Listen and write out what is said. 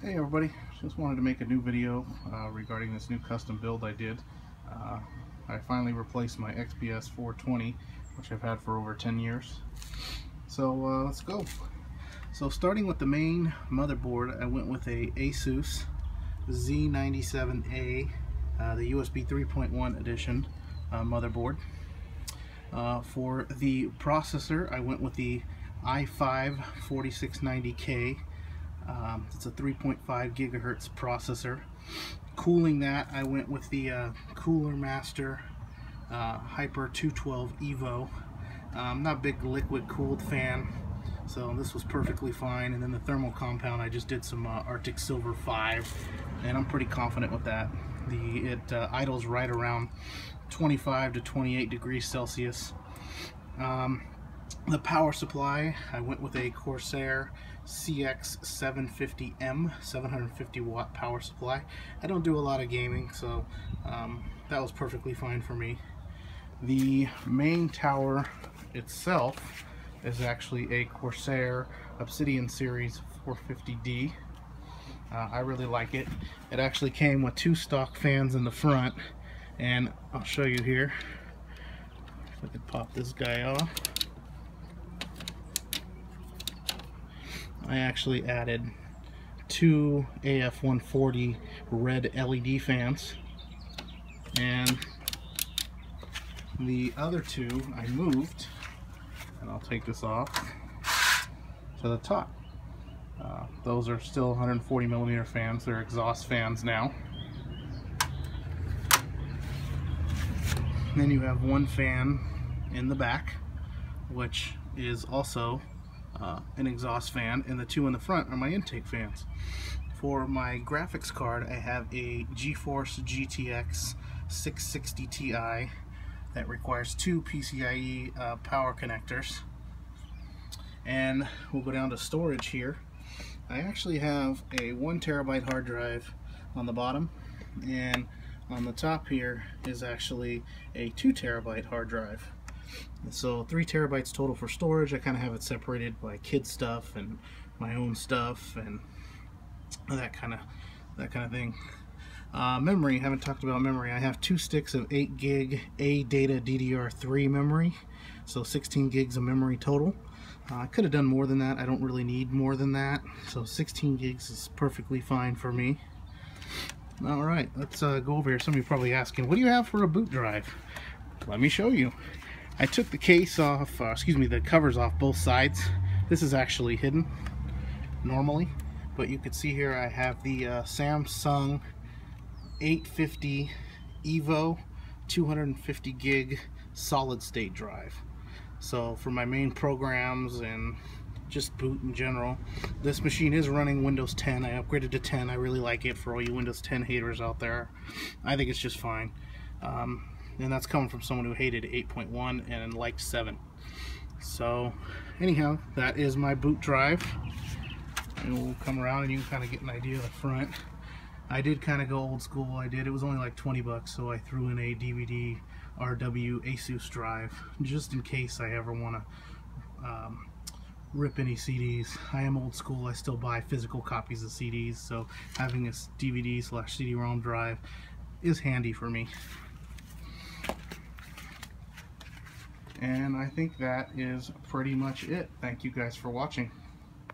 Hey everybody, just wanted to make a new video regarding this new custom build I did. I finally replaced my XPS 420, which I've had for over 10 years. So let's go. So starting with the main motherboard, I went with a Asus Z97A, the USB 3.1 edition motherboard. For the processor, I went with the i5 4690K. It's a 3.5 gigahertz processor. Cooling that, I went with the Cooler Master Hyper 212 Evo. I'm not a big liquid cooled fan, so this was perfectly fine. And then the thermal compound, I just did some Arctic Silver 5, and I'm pretty confident with that. It idles right around 25 to 28 degrees Celsius. The power supply, I went with a Corsair CX750M 750 watt power supply. I don't do a lot of gaming, so that was perfectly fine for me. The main tower itself is actually a Corsair Obsidian series 450D. I really like it. It actually came with two stock fans in the front, and I'll show you here. If I could pop this guy off. I actually added two AF140 red LED fans, and the other two I moved, and I'll take this off, to the top. Those are still 140 millimeter fans. They're exhaust fans now. And then you have one fan in the back, which is also an exhaust fan, and the two in the front are my intake fans. For my graphics card, I have a GeForce GTX 660 Ti that requires two PCIe power connectors. And we'll go down to storage here. I actually have a 1 terabyte hard drive on the bottom, and on the top here is actually a 2 terabyte hard drive. So 3 terabytes total for storage. I kind of have it separated by kid stuff and my own stuff and that kind of thing. Memory, haven't talked about memory. I have 2 sticks of 8 gig ADATA DDR3 memory, so 16 gigs of memory total. I could have done more than that. I don't really need more than that, so 16 gigs is perfectly fine for me. Alright, let's go over here. Some of you are probably asking, what do you have for a boot drive? Let me show you. I took the case off, the covers off both sides. This is actually hidden normally, but you can see here I have the Samsung 850 Evo 250 gig solid state drive. So for my main programs and just boot in general, this machine is running Windows 10. I upgraded to 10. I really like it. For all you Windows 10 haters out there, I think it's just fine. And that's coming from someone who hated 8.1 and liked 7. So anyhow, that is my boot drive, and we'll come around and you can kind of get an idea of the front. I did kind of go old school. It was only like 20 bucks, so I threw in a DVD RW Asus drive just in case I ever want to rip any CDs. I am old school. I still buy physical copies of CDs, so having a DVD/CD-ROM drive is handy for me. And I think that is pretty much it. Thank you guys for watching.